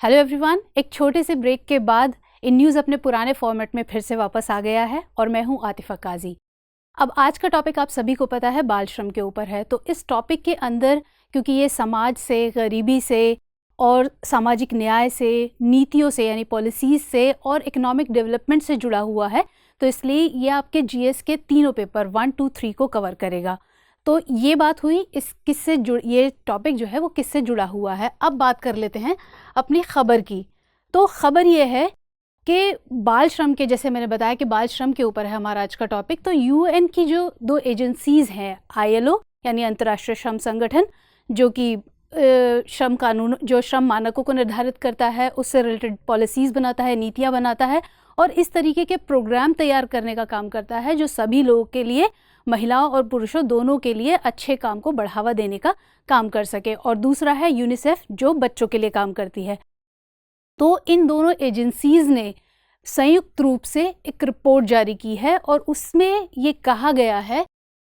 Hello everyone, एक छोटे से ब्रेक के बाद इन न्यूज़ अपने पुराने फॉर्मेट में फिर से वापस आ गया है और मैं हूं आतिफा काजी। अब आज का टॉपिक आप सभी को पता है, बाल श्रम के ऊपर है। तो इस टॉपिक के अंदर क्योंकि ये समाज से, गरीबी से और सामाजिक न्याय से, नीतियों से यानी पॉलिसीज़ से और इकोनॉमिक डेवलपमेंट से जुड़ा हुआ है, तो इसलिए ये आपके जीएस के तीनों पेपर 1, 2, 3 को कवर करेगा। तो ये बात हुई इस किससे ये टॉपिक जो है वो किससे जुड़ा हुआ है। अब बात कर लेते हैं अपनी ख़बर की। तो ख़बर ये है कि बाल श्रम के, जैसे मैंने बताया कि बाल श्रम के ऊपर है हमारा आज का टॉपिक। तो यूएन की जो 2 एजेंसीज़ हैं, आईएलओ यानी अंतर्राष्ट्रीय श्रम संगठन, जो कि श्रम कानून, जो श्रम मानकों को निर्धारित करता है, उससे रिलेटेड पॉलिसीज़ बनाता है, नीतियाँ बनाता है और इस तरीके के प्रोग्राम तैयार करने का काम करता है जो सभी लोगों के लिए, महिलाओं और पुरुषों दोनों के लिए अच्छे काम को बढ़ावा देने का काम कर सके। और दूसरा है यूनिसेफ, जो बच्चों के लिए काम करती है। तो इन दोनों एजेंसीज़ ने संयुक्त रूप से एक रिपोर्ट जारी की है और उसमें ये कहा गया है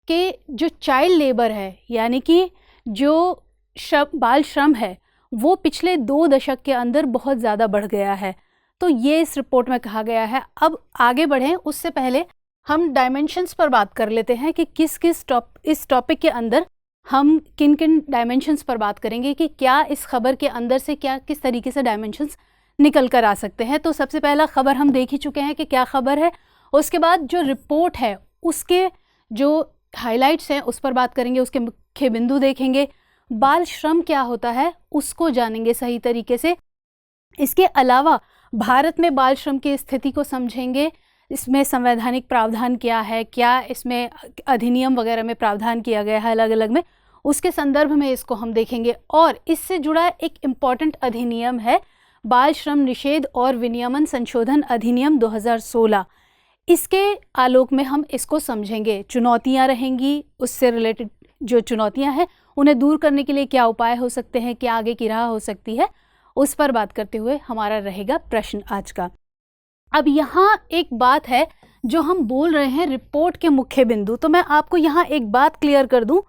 कि जो चाइल्ड लेबर है यानी कि जो बाल श्रम है वो पिछले 2 दशक के अंदर बहुत ज़्यादा बढ़ गया है। तो ये इस रिपोर्ट में कहा गया है। अब आगे बढ़ें उससे पहले हम डायमेंशंस पर बात कर लेते हैं कि इस टॉपिक के अंदर हम किन किन डायमेंशंस पर बात करेंगे कि क्या इस खबर के अंदर से क्या किस तरीके से डायमेंशंस निकल कर आ सकते हैं। तो सबसे पहला खबर हम देख ही चुके हैं कि क्या खबर है। उसके बाद जो रिपोर्ट है उसके जो हाइलाइट्स हैं उस पर बात करेंगे, उसके मुख्य बिंदु देखेंगे, बाल श्रम क्या होता है उसको जानेंगे सही तरीके से। इसके अलावा भारत में बाल श्रम की स्थिति को समझेंगे, इसमें संवैधानिक प्रावधान क्या है, क्या इसमें अधिनियम वगैरह में प्रावधान किया गया है अलग अलग में, उसके संदर्भ में इसको हम देखेंगे। और इससे जुड़ा एक इम्पॉर्टेंट अधिनियम है बाल श्रम निषेध और विनियमन संशोधन अधिनियम 2016। इसके आलोक में हम इसको समझेंगे। चुनौतियां रहेंगी, उससे रिलेटेड जो चुनौतियां हैं उन्हें दूर करने के लिए क्या उपाय हो सकते हैं, क्या आगे की राह हो सकती है, उस पर बात करते हुए हमारा रहेगा प्रश्न आज का। अब यहाँ एक बात है जो हम बोल रहे हैं रिपोर्ट के मुख्य बिंदु, तो मैं आपको यहाँ एक बात क्लियर कर दूँ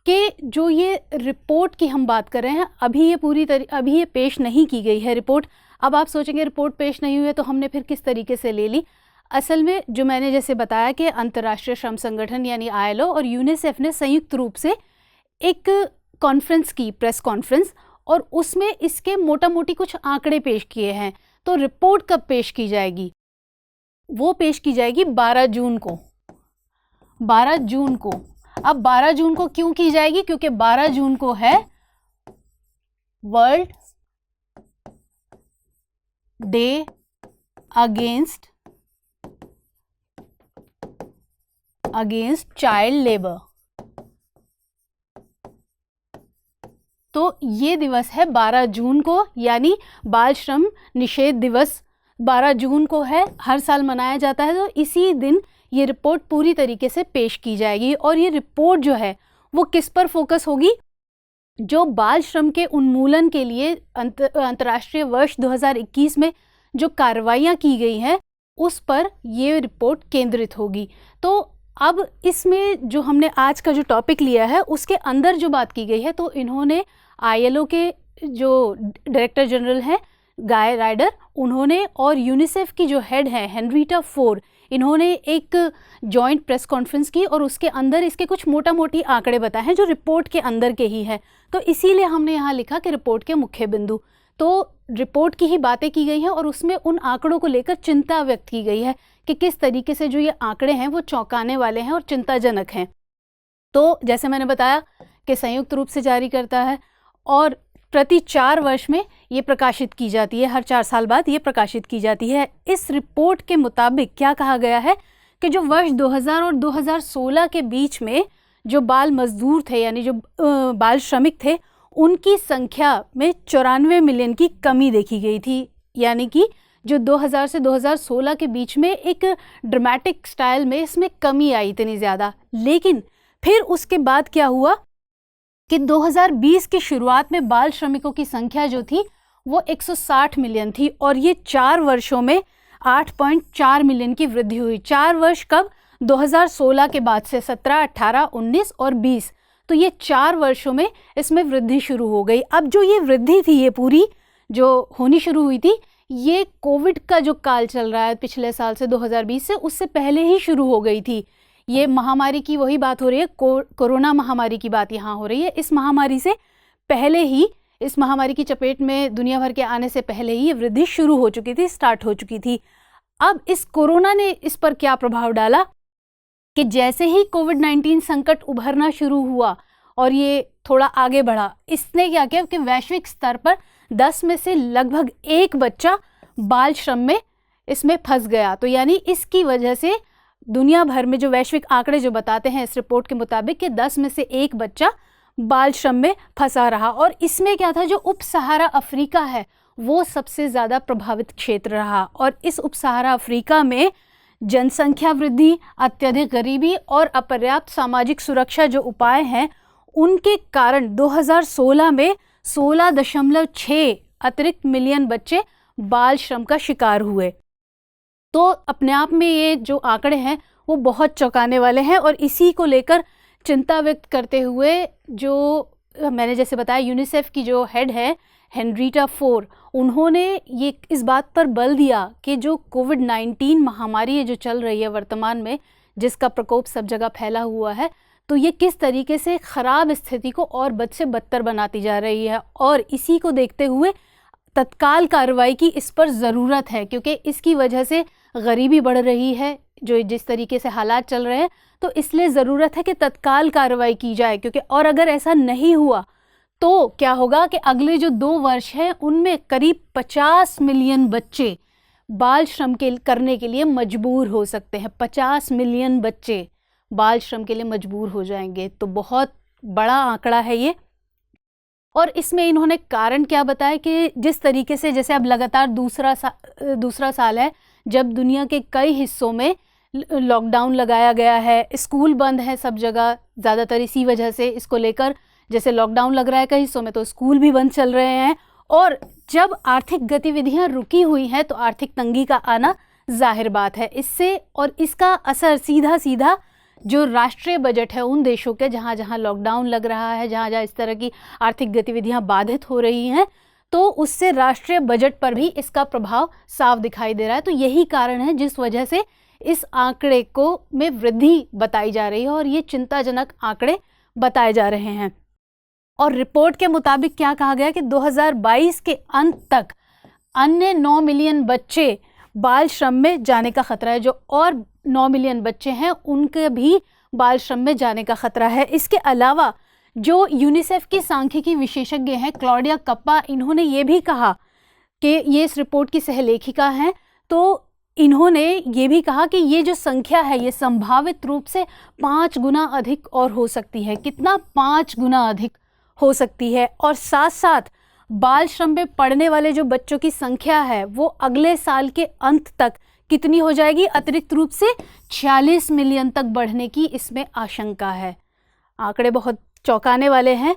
कि जो ये रिपोर्ट की हम बात कर रहे हैं अभी ये पेश नहीं की गई है रिपोर्ट। अब आप सोचेंगे रिपोर्ट पेश नहीं हुई है तो हमने फिर किस तरीके से ले ली। असल में जो मैंने जैसे बताया कि अंतर्राष्ट्रीय श्रम संगठन यानी आईएलओ और यूनिसेफ ने संयुक्त रूप से एक कॉन्फ्रेंस की, प्रेस कॉन्फ्रेंस, और उसमें इसके मोटा मोटी कुछ आंकड़े पेश किए हैं। तो रिपोर्ट कब पेश की जाएगी? वो पेश की जाएगी 12 जून को। 12 जून को। अब 12 जून को क्यों की जाएगी? क्योंकि 12 जून को है world day against child labour. तो ये दिवस है 12 जून को, यानी बाल श्रम निषेध दिवस 12 जून को है, हर साल मनाया जाता है। तो इसी दिन ये रिपोर्ट पूरी तरीके से पेश की जाएगी और ये रिपोर्ट जो है वो किस पर फोकस होगी? जो बाल श्रम के उन्मूलन के लिए अंतर्राष्ट्रीय वर्ष 2021 में जो कार्रवाइयाँ की गई हैं उस पर ये रिपोर्ट केंद्रित होगी। तो अब इसमें जो हमने आज का जो टॉपिक लिया है उसके अंदर जो बात की गई है, तो इन्होंने आईएलओ के जो डायरेक्टर जनरल हैं गाय राइडर, उन्होंने, और यूनिसेफ की जो हेड है हेनरिटा फोर, इन्होंने एक जॉइंट प्रेस कॉन्फ्रेंस की और उसके अंदर इसके कुछ मोटा मोटी आंकड़े बताए हैं जो रिपोर्ट के अंदर के ही हैं। तो इसीलिए हमने यहाँ लिखा कि रिपोर्ट के मुख्य बिंदु। तो रिपोर्ट की ही बातें की गई हैं और उसमें उन आंकड़ों को लेकर चिंता व्यक्त की गई है कि किस तरीके से जो ये आंकड़े हैं वो चौंकाने वाले हैं और चिंताजनक हैं। तो जैसे मैंने बताया कि संयुक्त रूप से जारी करता है और प्रति 4 वर्ष में ये प्रकाशित की जाती है, हर 4 साल बाद ये प्रकाशित की जाती है। इस रिपोर्ट के मुताबिक क्या कहा गया है कि जो वर्ष 2000 और 2016 के बीच में जो बाल मजदूर थे यानी जो बाल श्रमिक थे उनकी संख्या में 94 मिलियन की कमी देखी गई थी। यानी कि जो 2000 से 2016 के बीच में एक ड्रामेटिक स्टाइल में इसमें कमी आई इतनी ज़्यादा। लेकिन फिर उसके बाद क्या हुआ कि 2020 की शुरुआत में बाल श्रमिकों की संख्या जो थी वो 160 मिलियन थी और ये 4 वर्षों में 8.4 मिलियन की वृद्धि हुई। 4 वर्ष कब? 2016 के बाद से 17, 18, 19 और 20। तो ये 4 वर्षों में इसमें वृद्धि शुरू हो गई। अब जो ये वृद्धि थी ये पूरी जो होनी शुरू हुई थी, ये कोविड का जो काल चल रहा है पिछले साल से 2020 से, उससे पहले ही शुरू हो गई थी। ये महामारी की वही बात हो रही है, कोरोना महामारी की बात यहाँ हो रही है। इस महामारी से पहले ही, इस महामारी की चपेट में दुनिया भर के आने से पहले ही ये वृद्धि शुरू हो चुकी थी, स्टार्ट हो चुकी थी। अब इस कोरोना ने इस पर क्या प्रभाव डाला कि जैसे ही कोविड-19 संकट उभरना शुरू हुआ और ये थोड़ा आगे बढ़ा, इसने क्या किया कि वैश्विक स्तर पर 10 में से लगभग 1 बच्चा बाल श्रम में इसमें फंस गया। तो यानी इसकी वजह से दुनिया भर में जो वैश्विक आंकड़े जो बताते हैं इस रिपोर्ट के मुताबिक कि 10 में से 1 बच्चा बाल श्रम में फंसा रहा। और इसमें क्या था, जो उप सहारा अफ्रीका है वो सबसे ज़्यादा प्रभावित क्षेत्र रहा। और इस उप सहारा अफ्रीका में जनसंख्या वृद्धि, अत्यधिक गरीबी और अपर्याप्त सामाजिक सुरक्षा जो उपाय हैं, उनके कारण 2016 में 16.6 अतिरिक्त मिलियन बच्चे बाल श्रम का शिकार हुए। तो अपने आप में ये जो आंकड़े हैं वो बहुत चौंकाने वाले हैं। और इसी को लेकर चिंता व्यक्त करते हुए, जो मैंने जैसे बताया, यूनिसेफ की जो हेड है हेनरिटा फोर, उन्होंने ये इस बात पर बल दिया कि जो कोविड-19 महामारी है जो चल रही है वर्तमान में, जिसका प्रकोप सब जगह फैला हुआ है, तो ये किस तरीके से ख़राब स्थिति को और बद से बदतर बनाती जा रही है। और इसी को देखते हुए तत्काल कार्रवाई की इस पर ज़रूरत है, क्योंकि इसकी वजह से गरीबी बढ़ रही है, जो जिस तरीके से हालात चल रहे हैं, तो इसलिए ज़रूरत है कि तत्काल कार्रवाई की जाए। क्योंकि और अगर ऐसा नहीं हुआ तो क्या होगा कि अगले जो 2 वर्ष हैं उनमें करीब 50 मिलियन बच्चे बाल श्रम करने के लिए मजबूर हो सकते हैं। 50 मिलियन बच्चे बाल श्रम के लिए मजबूर हो जाएंगे, तो बहुत बड़ा आंकड़ा है ये। और इसमें इन्होंने कारण क्या बताया कि जिस तरीके से, जैसे अब लगातार दूसरा साल है जब दुनिया के कई हिस्सों में लॉकडाउन लगाया गया है, स्कूल बंद है सब जगह, ज़्यादातर इसी वजह से इसको लेकर, जैसे लॉकडाउन लग रहा है कई हिस्सों में तो स्कूल भी बंद चल रहे हैं। और जब आर्थिक गतिविधियां रुकी हुई हैं तो आर्थिक तंगी का आना जाहिर बात है इससे, और इसका असर सीधा सीधा जो राष्ट्रीय बजट है उन देशों के जहाँ जहाँ लॉकडाउन लग रहा है, जहाँ जहाँ इस तरह की आर्थिक गतिविधियाँ बाधित हो रही हैं, तो उससे राष्ट्रीय बजट पर भी इसका प्रभाव साफ दिखाई दे रहा है। तो यही कारण है जिस वजह से इस आंकड़े को में वृद्धि बताई जा रही है और ये चिंताजनक आंकड़े बताए जा रहे हैं। और रिपोर्ट के मुताबिक क्या कहा गया कि 2022 के अंत तक अन्य 9 मिलियन बच्चे बाल श्रम में जाने का खतरा है। जो और 9 मिलियन बच्चे हैं उनके भी बाल श्रम में जाने का खतरा है। इसके अलावा जो यूनिसेफ की सांख्यिकी विशेषज्ञ हैं क्लॉडिया कप्पा, इन्होंने ये भी कहा कि ये इस रिपोर्ट की सहलेखिका हैं, तो इन्होंने ये भी कहा कि ये जो संख्या है ये संभावित रूप से 5 गुना अधिक और हो सकती है। कितना? 5 गुना अधिक हो सकती है। और साथ साथ बाल श्रम में पड़ने वाले जो बच्चों की संख्या है वो अगले साल के अंत तक कितनी हो जाएगी? अतिरिक्त रूप से 46 मिलियन तक बढ़ने की इसमें आशंका है। आंकड़े बहुत चौंकाने वाले हैं।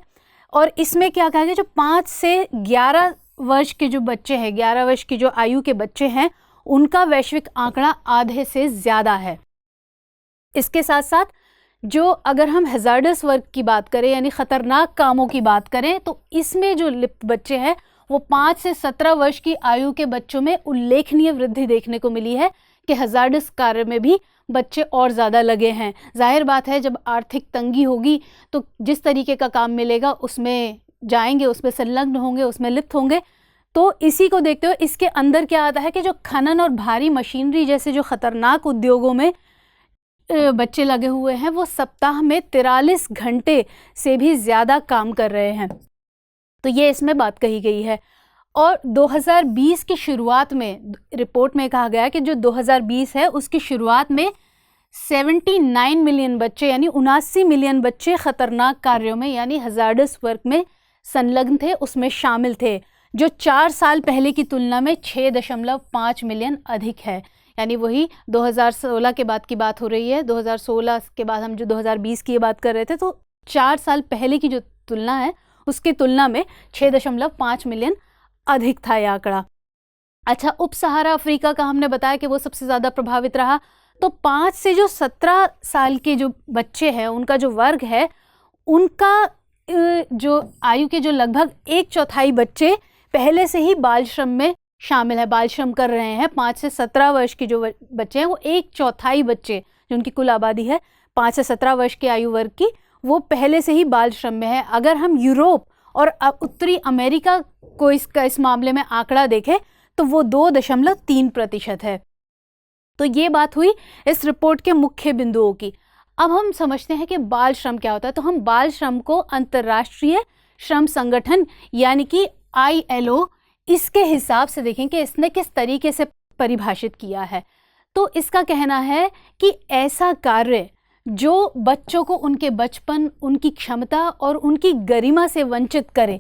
और इसमें क्या कहा गया, जो 5 से 11 वर्ष के जो बच्चे हैं, 11 वर्ष की जो आयु के बच्चे हैं, उनका वैश्विक आंकड़ा आधे से ज़्यादा है। इसके साथ साथ जो अगर हम हैज़ार्डस वर्क की बात करें, यानी ख़तरनाक कामों की बात करें, तो इसमें जो बच्चे हैं वो 5 से 17 वर्ष की आयु के बच्चों में उल्लेखनीय वृद्धि देखने को मिली है कि हैज़ार्डस कार्य में भी बच्चे और ज़्यादा लगे हैं। जाहिर बात है जब आर्थिक तंगी होगी तो जिस तरीके का काम मिलेगा उसमें जाएंगे, उसमें संलग्न होंगे, उसमें लिप्त होंगे। तो इसी को देखते हुए इसके अंदर क्या आता है कि जो खनन और भारी मशीनरी जैसे जो ख़तरनाक उद्योगों में बच्चे लगे हुए हैं वो सप्ताह में 43 घंटे से भी ज़्यादा काम कर रहे हैं। तो ये इसमें बात कही गई है। और 2020 की शुरुआत में रिपोर्ट में कहा गया कि जो 2020 है उसकी शुरुआत में 79 मिलियन बच्चे, यानी 79 मिलियन बच्चे ख़तरनाक कार्यों में यानी हैज़ार्डस वर्क में संलग्न थे, उसमें शामिल थे, जो 4 साल पहले की तुलना में 6.5 मिलियन अधिक है। यानी वही 2016 के बाद की बात हो रही है। 2016 के बाद हम जो 2020 की बात कर रहे थे, तो 4 साल पहले की जो तुलना है उसकी तुलना में 6.5 मिलियन अधिक था ये आंकड़ा। अच्छा, उप सहारा अफ्रीका का हमने बताया कि वो सबसे ज़्यादा प्रभावित रहा। तो 5 से जो 17 साल के जो बच्चे हैं उनका जो वर्ग है, उनका जो आयु के जो लगभग 1/4 बच्चे पहले से ही बाल श्रम में शामिल है, बाल श्रम कर रहे हैं। 5 से 17 वर्ष के जो बच्चे हैं, वो 1/4 बच्चे जो उनकी कुल आबादी है 5 से 17 वर्ष के आयु वर्ग की, वो पहले से ही बाल श्रम में है। अगर हम यूरोप और उत्तरी अमेरिका को इस मामले में आंकड़ा देखें तो वो 2.3% है। तो ये बात हुई इस रिपोर्ट के मुख्य बिंदुओं की। अब हम समझते हैं कि बाल श्रम क्या होता है। तो हम बाल श्रम को अंतर्राष्ट्रीय श्रम संगठन यानी कि ILO, इसके हिसाब से देखें कि इसने किस तरीके से परिभाषित किया है। तो इसका कहना है कि ऐसा कार्य जो बच्चों को उनके बचपन, उनकी क्षमता और उनकी गरिमा से वंचित करे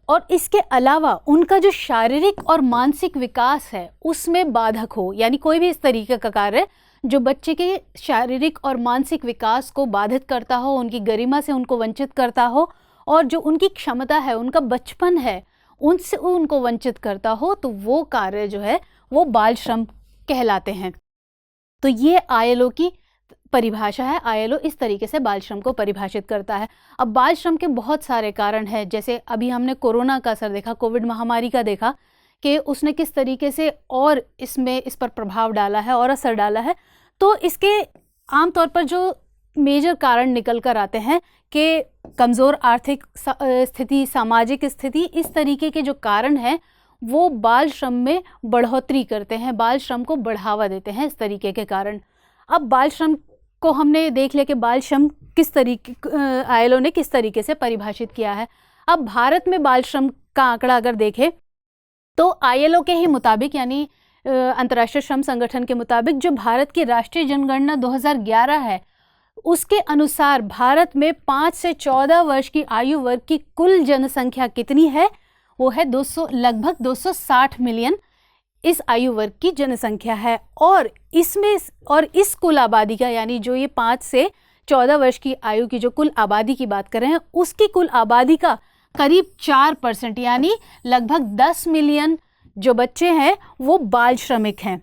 और इसके अलावा उनका जो शारीरिक और मानसिक विकास है उसमें बाधक हो, यानी कोई भी इस तरीके का कार्य जो बच्चे के शारीरिक और मानसिक विकास को बाधित करता हो, उनकी गरिमा से उनको वंचित करता हो और जो उनकी क्षमता है, उनका बचपन है, उनसे उनको वंचित करता हो, तो वो कार्य जो है वो बाल श्रम कहलाते हैं। तो ये ILO की परिभाषा है। ILO इस तरीके से बाल श्रम को परिभाषित करता है। अब बाल श्रम के बहुत सारे कारण हैं, जैसे अभी हमने कोरोना का असर देखा, कोविड महामारी का देखा कि उसने किस तरीके से और इस पर प्रभाव डाला है और असर डाला है। तो इसके आमतौर पर जो मेजर कारण निकल कर आते हैं कि कमज़ोर आर्थिक स्थिति, सामाजिक स्थिति, इस तरीके के जो कारण हैं वो बाल श्रम में बढ़ोतरी करते हैं, बाल श्रम को बढ़ावा देते हैं, इस तरीके के कारण। अब बाल श्रम को हमने देख लिया कि बाल श्रम किस तरीके ILO ने किस तरीके से परिभाषित किया है। अब भारत में बाल श्रम का आंकड़ा अगर देखें तो ILO के ही मुताबिक, यानी अंतर्राष्ट्रीय श्रम संगठन के मुताबिक, जो भारत की राष्ट्रीय जनगणना 2011 है उसके अनुसार भारत में 5 से 14 वर्ष की आयु वर्ग की कुल जनसंख्या कितनी है, वो है लगभग 260 मिलियन इस आयु वर्ग की जनसंख्या है। और इस कुल आबादी का, यानी जो ये 5 से 14 वर्ष की आयु की जो कुल आबादी की बात कर रहे हैं, उसकी कुल आबादी का करीब 4%, यानी लगभग 10 मिलियन जो बच्चे हैं वो बाल श्रमिक हैं।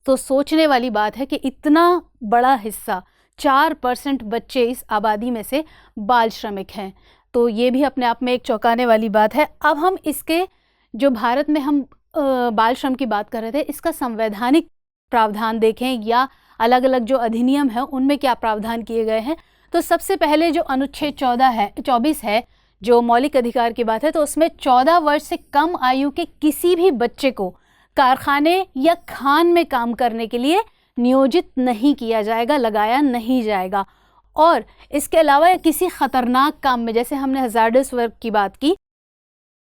तो सोचने वाली बात है कि इतना बड़ा हिस्सा, 4% बच्चे इस आबादी में से बाल श्रमिक हैं। तो ये भी अपने आप में एक चौंकाने वाली बात है। अब हम इसके जो भारत में हम बाल श्रम की बात कर रहे थे, इसका संवैधानिक प्रावधान देखें या अलग अलग जो अधिनियम है उनमें क्या प्रावधान किए गए हैं। तो सबसे पहले जो अनुच्छेद 24 है, जो मौलिक अधिकार की बात है, तो उसमें 14 वर्ष से कम आयु के किसी भी बच्चे को कारखाने या खान में काम करने के लिए नियोजित नहीं किया जाएगा, लगाया नहीं जाएगा। और इसके अलावा किसी ख़तरनाक काम में, जैसे हमने हज़ार्डस वर्क की बात की,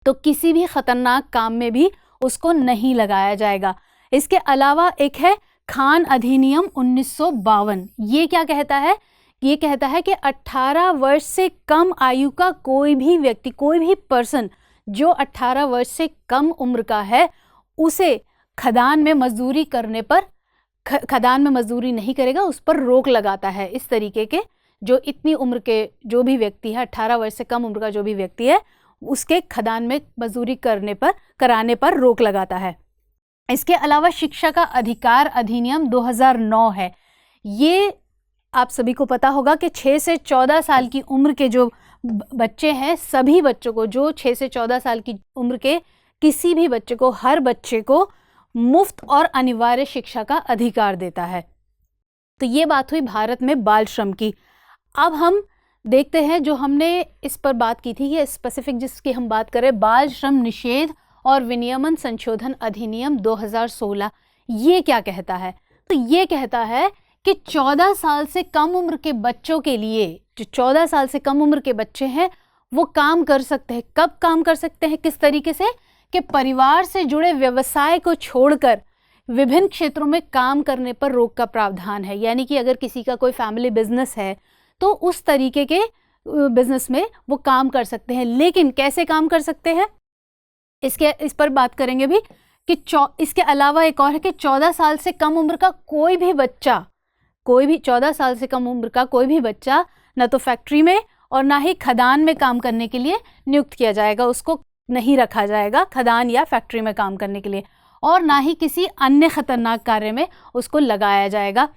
तो किसी भी ख़तरनाक काम में भी उसको नहीं लगाया जाएगा। इसके अलावा एक है खान अधिनियम 1952। ये क्या कहता है? ये कहता है कि 18 वर्ष से कम आयु का कोई भी व्यक्ति, कोई भी पर्सन जो 18 वर्ष से कम उम्र का है, उसे खदान में मजदूरी करने पर, खदान में मजदूरी नहीं करेगा, उस पर रोक लगाता है। इस तरीके के जो इतनी उम्र के जो भी व्यक्ति है, 18 वर्ष से कम उम्र का जो भी व्यक्ति है, उसके खदान में मजदूरी कराने पर रोक लगाता है। इसके अलावा शिक्षा का अधिकार अधिनियम 2009 है। ये आप सभी को पता होगा कि 6 से 14 साल की उम्र के जो बच्चे हैं, सभी बच्चों को, जो 6 से 14 साल की उम्र के किसी भी बच्चे को, हर बच्चे को मुफ्त और अनिवार्य शिक्षा का अधिकार देता है। तो ये बात हुई भारत में बाल श्रम की। अब हम देखते हैं, जो हमने इस पर बात की थी, ये स्पेसिफिक जिसकी हम बात करें, बाल श्रम निषेध और विनियमन संशोधन अधिनियम 2016। ये क्या कहता है? तो ये कहता है कि 14 साल से कम उम्र के बच्चों के लिए, जो 14 साल से कम उम्र के बच्चे हैं, वो काम कर सकते हैं। कब काम कर सकते हैं? किस तरीके से? कि परिवार से जुड़े व्यवसाय को छोड़कर विभिन्न क्षेत्रों में काम करने पर रोक का प्रावधान है। यानी कि अगर किसी का कोई फैमिली बिजनेस है तो उस तरीके के बिजनेस में वो काम कर सकते हैं। लेकिन कैसे काम कर सकते हैं, इस पर बात करेंगे भी कि इसके अलावा एक और है कि 14 साल से कम उम्र का कोई भी बच्चा, 14 साल से कम उम्र का कोई भी बच्चा ना तो फैक्ट्री में और ना ही खदान में काम करने के लिए नियुक्त किया जाएगा, उसको नहीं रखा जाएगा खदान या फैक्ट्री में काम करने के लिए, और ना ही किसी अन्य खतरनाक कार्य में उसको लगाया जाएगा।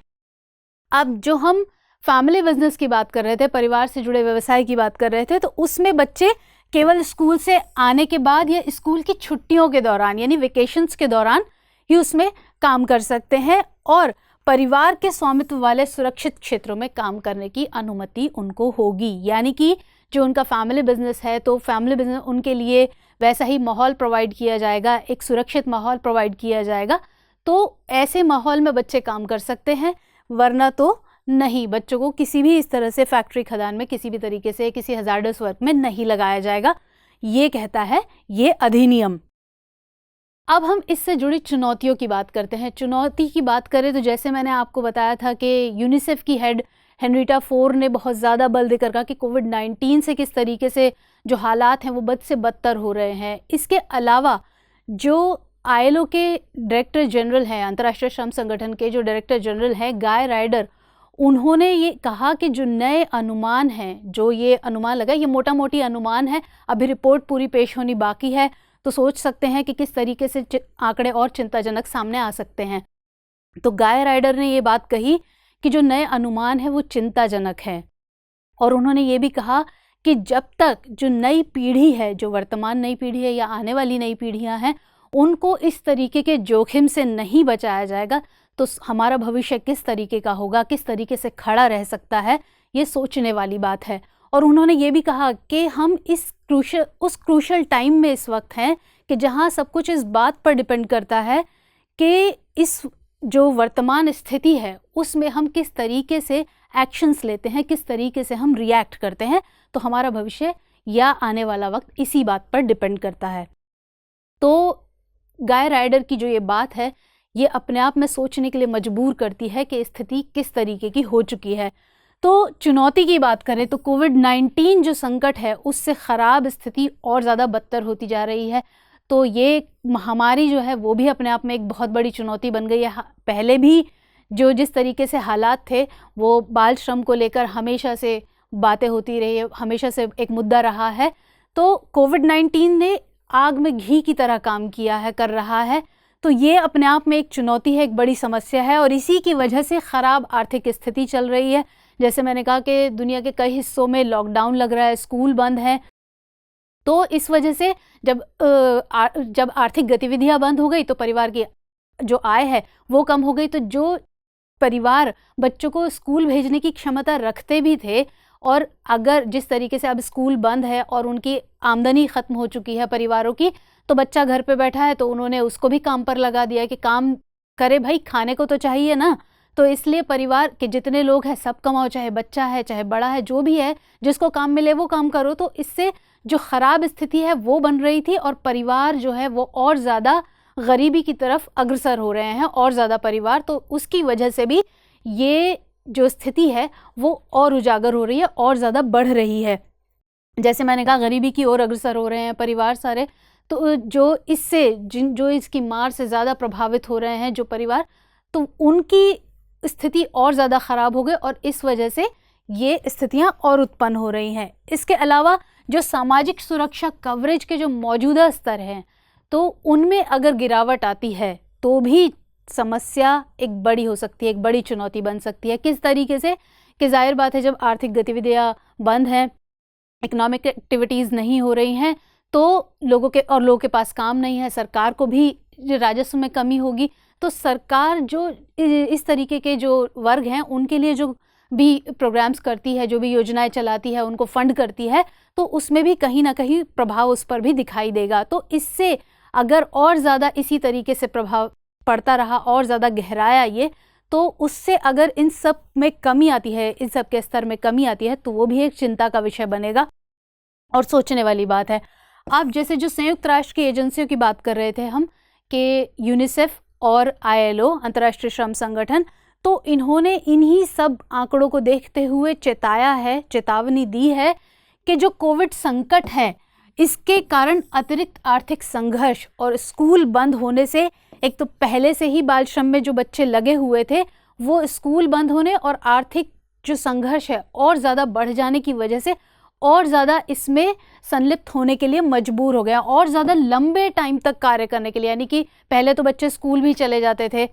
अब जो हम फैमिली बिजनेस की बात कर रहे थे, परिवार से जुड़े व्यवसाय की बात कर रहे थे, तो उसमें बच्चे केवल स्कूल से आने के बाद या स्कूल की छुट्टियों के दौरान यानी वेकेशंस के दौरान ही उसमें काम कर सकते हैं और परिवार के स्वामित्व वाले सुरक्षित क्षेत्रों में काम करने की अनुमति उनको होगी। यानी कि जो उनका फैमिली बिजनेस है तो फैमिली बिजनेस उनके लिए वैसा ही माहौल प्रोवाइड किया जाएगा, एक सुरक्षित माहौल प्रोवाइड किया जाएगा। तो ऐसे माहौल में बच्चे काम कर सकते हैं, वरना तो नहीं, बच्चों को किसी भी इस तरह से फैक्ट्री खदान में किसी भी तरीके से किसी हजार्डस वर्क में नहीं लगाया जाएगा, ये कहता है ये अधिनियम। अब हम इससे जुड़ी चुनौतियों की बात करते हैं। चुनौती की बात करें तो जैसे मैंने आपको बताया था कि यूनिसेफ की हेड हेनरिटा फोर ने बहुत ज़्यादा बल देकर कहा कि कोविड-19 से किस तरीके से जो हालात हैं वो बद से बदतर हो रहे हैं। इसके अलावा जो ILO के डायरेक्टर जनरल हैं, अंतर्राष्ट्रीय श्रम संगठन के जो डायरेक्टर जनरल हैं गाय राइडर, उन्होंने ये कहा कि जो नए अनुमान हैं, जो ये अनुमान लगा, ये मोटा मोटी अनुमान है, अभी रिपोर्ट पूरी पेश होनी बाकी है, तो सोच सकते हैं कि किस तरीके से आंकड़े और चिंताजनक सामने आ सकते हैं। तो गाय राइडर ने ये बात कही कि जो नए अनुमान है वो चिंताजनक है, और उन्होंने ये भी कहा कि जब तक जो नई पीढ़ी है, जो वर्तमान नई पीढ़ी है या आने वाली नई पीढ़ियां हैं, उनको इस तरीके के जोखिम से नहीं बचाया जाएगा तो हमारा भविष्य किस तरीके का होगा, किस तरीके से खड़ा रह सकता है, ये सोचने वाली बात है। और उन्होंने ये भी कहा कि हम उस क्रूशल टाइम में इस वक्त हैं कि जहां सब कुछ इस बात पर डिपेंड करता है कि इस जो वर्तमान स्थिति है उसमें हम किस तरीके से एक्शंस लेते हैं, किस तरीके से हम रिएक्ट करते हैं, तो हमारा भविष्य या आने वाला वक्त इसी बात पर डिपेंड करता है। तो गाय राइडर की जो ये बात है ये अपने आप में सोचने के लिए मजबूर करती है कि स्थिति किस तरीके की हो चुकी है। तो चुनौती की बात करें तो कोविड-19 जो संकट है उससे ख़राब स्थिति और ज़्यादा बदतर होती जा रही है। तो ये महामारी जो है वो भी अपने आप में एक बहुत बड़ी चुनौती बन गई है। पहले भी जो जिस तरीके से हालात थे वो बाल श्रम को लेकर हमेशा से बातें होती रही है, हमेशा से एक मुद्दा रहा है। तो कोविड-19 ने आग में घी की तरह काम किया है, कर रहा है। तो ये अपने आप में एक चुनौती है, एक बड़ी समस्या है, और इसी की वजह से ख़राब आर्थिक स्थिति चल रही है। जैसे मैंने कहा कि दुनिया के कई हिस्सों में लॉकडाउन लग रहा है, स्कूल बंद हैं। तो इस वजह से जब आर्थिक गतिविधियां बंद हो गई तो परिवार की जो आय है वो कम हो गई। तो जो परिवार बच्चों को स्कूल भेजने की क्षमता रखते भी थे, और अगर जिस तरीके से अब स्कूल बंद है और उनकी आमदनी ख़त्म हो चुकी है परिवारों की, तो बच्चा घर पे बैठा है तो उन्होंने उसको भी काम पर लगा दिया कि काम करे भाई, खाने को तो चाहिए ना। तो इसलिए परिवार के जितने लोग हैं सब कमाओ, चाहे बच्चा है चाहे बड़ा है, जो भी है, जिसको काम मिले वो काम करो। तो इससे जो ख़राब स्थिति है वो बन रही थी और परिवार जो है वो और ज़्यादा गरीबी की तरफ अग्रसर हो रहे हैं, और ज़्यादा परिवार। तो उसकी वजह से भी ये जो स्थिति है वो और उजागर हो रही है और ज़्यादा बढ़ रही है। जैसे मैंने कहा, गरीबी की ओर अग्रसर हो रहे हैं परिवार सारे। तो जो इसकी मार से ज़्यादा प्रभावित हो रहे हैं जो परिवार, तो उनकी स्थिति और ज़्यादा ख़राब हो गई, और इस वजह से ये स्थितियां और उत्पन्न हो रही हैं। इसके अलावा जो सामाजिक सुरक्षा कवरेज के जो मौजूदा स्तर हैं, तो उनमें अगर गिरावट आती है तो भी समस्या एक बड़ी हो सकती है, एक बड़ी चुनौती बन सकती है। किस तरीके से कि जाहिर बात है जब आर्थिक गतिविधियां बंद हैं, इकोनॉमिक एक्टिविटीज़ नहीं हो रही हैं, तो लोगों के पास काम नहीं है, सरकार को भी राजस्व में कमी होगी। तो सरकार जो इस तरीके के जो वर्ग हैं उनके लिए जो भी प्रोग्राम्स करती है, जो भी योजनाएं चलाती है, उनको फंड करती है, तो उसमें भी कहीं ना कहीं प्रभाव उस पर भी दिखाई देगा। तो इससे अगर और ज़्यादा इसी तरीके से प्रभाव पड़ता रहा, और ज़्यादा गहराया ये, तो उससे अगर इन सब में कमी आती है, इन सब के स्तर में कमी आती है, तो वो भी एक चिंता का विषय बनेगा और सोचने वाली बात है। आप जैसे जो संयुक्त राष्ट्र की एजेंसियों की बात कर रहे थे हम, कि यूनिसेफ और ILO, अंतर्राष्ट्रीय श्रम संगठन, तो इन्होंने इन्हीं सब आंकड़ों को देखते हुए चेतावनी दी है कि जो कोविड संकट है इसके कारण अतिरिक्त आर्थिक संघर्ष और स्कूल बंद होने से, एक तो पहले से ही बाल श्रम में जो बच्चे लगे हुए थे वो स्कूल बंद होने और आर्थिक जो संघर्ष है और ज़्यादा बढ़ जाने की वजह से और ज़्यादा इसमें संलिप्त होने के लिए मजबूर हो गया, और ज़्यादा लंबे टाइम तक कार्य करने के लिए। यानी कि पहले तो बच्चे स्कूल भी चले जाते थे,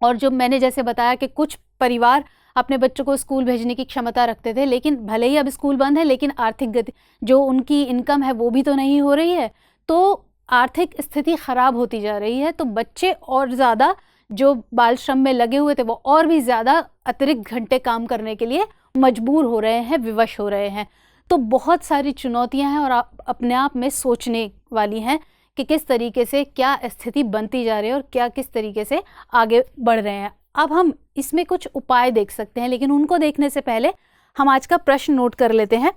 और जो मैंने जैसे बताया कि कुछ परिवार अपने बच्चों को स्कूल भेजने की क्षमता रखते थे, लेकिन भले ही अब स्कूल बंद है लेकिन आर्थिक गति जो उनकी इनकम है वो भी तो नहीं हो रही है, तो आर्थिक स्थिति ख़राब होती जा रही है। तो बच्चे और ज़्यादा जो बाल श्रम में लगे हुए थे वो और भी ज़्यादा अतिरिक्त घंटे काम करने के लिए मजबूर हो रहे हैं, विवश हो रहे हैं। तो बहुत सारी चुनौतियां हैं और आप अपने आप में सोचने वाली हैं कि किस तरीके से क्या स्थिति बनती जा रही है और क्या किस तरीके से आगे बढ़ रहे हैं। अब हम इसमें कुछ उपाय देख सकते हैं, लेकिन उनको देखने से पहले हम आज का प्रश्न नोट कर लेते हैं।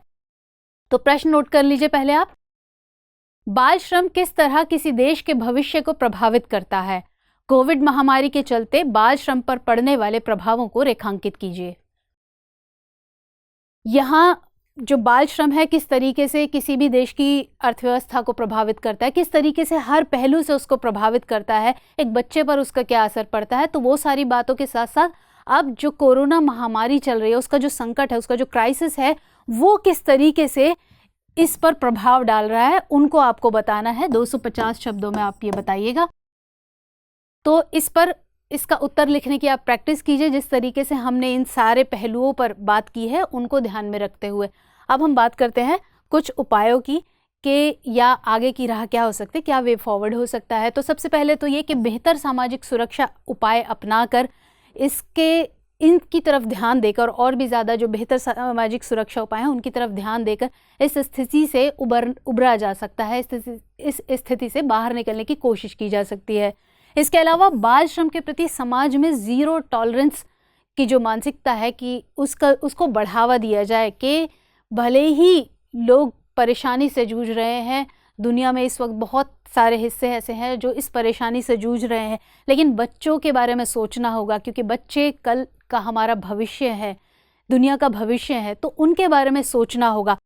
तो प्रश्न नोट कर लीजिए पहले आप। बाल श्रम किस तरह किसी देश के भविष्य को प्रभावित करता है? कोविड महामारी के चलते बाल श्रम पर पड़ने वाले प्रभावों को रेखांकित कीजिए। यहाँ जो बाल श्रम है किस तरीके से किसी भी देश की अर्थव्यवस्था को प्रभावित करता है, किस तरीके से हर पहलू से उसको प्रभावित करता है, एक बच्चे पर उसका क्या असर पड़ता है, तो वो सारी बातों के साथ साथ अब जो कोरोना महामारी चल रही है उसका जो संकट है, उसका जो क्राइसिस है, वो किस तरीके से इस पर प्रभाव डाल रहा है, उनको आपको बताना है। 250 शब्दों में आप ये बताइएगा। तो इस पर इसका उत्तर लिखने की आप प्रैक्टिस कीजिए, जिस तरीके से हमने इन सारे पहलुओं पर बात की है उनको ध्यान में रखते हुए। अब हम बात करते हैं कुछ उपायों की कि या आगे की राह क्या हो सकती है, क्या वे फॉरवर्ड हो सकता है। तो सबसे पहले तो ये कि बेहतर सामाजिक सुरक्षा उपाय अपनाकर इनकी तरफ ध्यान देकर और भी ज़्यादा जो बेहतर सामाजिक सुरक्षा उपाय हैं उनकी तरफ ध्यान देकर इस स्थिति से उबरा जा सकता है, इस स्थिति से बाहर निकलने की कोशिश की जा सकती है। इसके अलावा बाल श्रम के प्रति समाज में ज़ीरो टॉलरेंस की जो मानसिकता है कि उसको बढ़ावा दिया जाए कि भले ही लोग परेशानी से जूझ रहे हैं, दुनिया में इस वक्त बहुत सारे हिस्से ऐसे हैं जो इस परेशानी से जूझ रहे हैं, लेकिन बच्चों के बारे में सोचना होगा क्योंकि बच्चे कल का हमारा भविष्य है, दुनिया का भविष्य है, तो उनके बारे में सोचना होगा।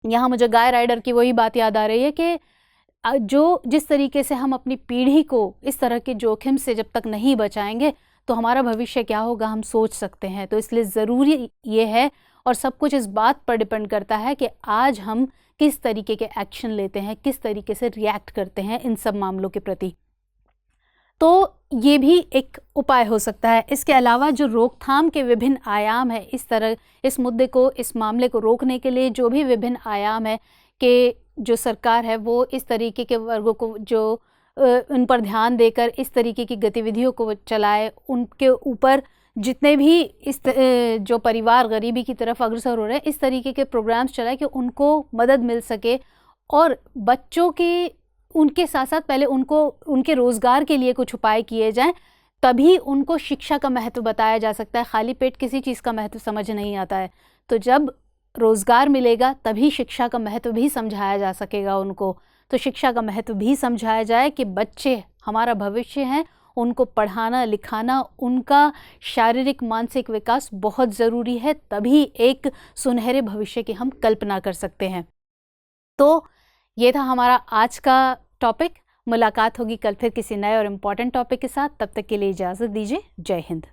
यहाँ मुझे गाय राइडर की वही बात याद आ रही है कि जिस तरीके से हम अपनी पीढ़ी को इस तरह के जोखिम से जब तक नहीं बचाएंगे तो हमारा भविष्य क्या होगा हम सोच सकते हैं। तो इसलिए ज़रूरी ये है और सब कुछ इस बात पर डिपेंड करता है कि आज हम किस तरीके के एक्शन लेते हैं, किस तरीके से रिएक्ट करते हैं इन सब मामलों के प्रति। तो ये भी एक उपाय हो सकता है। इसके अलावा जो रोकथाम के विभिन्न आयाम है, इस मुद्दे को, इस मामले को रोकने के लिए जो भी विभिन्न आयाम है कि जो सरकार है वो इस तरीके के वर्गों को जो उन पर ध्यान देकर इस तरीके की गतिविधियों को चलाए, उनके ऊपर जितने भी जो परिवार गरीबी की तरफ अग्रसर हो रहे हैं इस तरीके के प्रोग्राम्स चलाए कि उनको मदद मिल सके और बच्चों के उनके साथ साथ पहले उनके रोज़गार के लिए कुछ उपाय किए जाएं, तभी उनको शिक्षा का महत्व बताया जा सकता है। खाली पेट किसी चीज़ का महत्व समझ नहीं आता है। तो जब रोज़गार मिलेगा तभी शिक्षा का महत्व भी समझाया जा सकेगा उनको। तो शिक्षा का महत्व भी समझाया जाए कि बच्चे हमारा भविष्य हैं, उनको पढ़ाना लिखाना, उनका शारीरिक मानसिक विकास बहुत ज़रूरी है, तभी एक सुनहरे भविष्य की हम कल्पना कर सकते हैं। तो ये था हमारा आज का टॉपिक। मुलाकात होगी कल फिर किसी नए और इम्पॉर्टेंट टॉपिक के साथ। तब तक के लिए इजाज़त दीजिए। जय हिंद।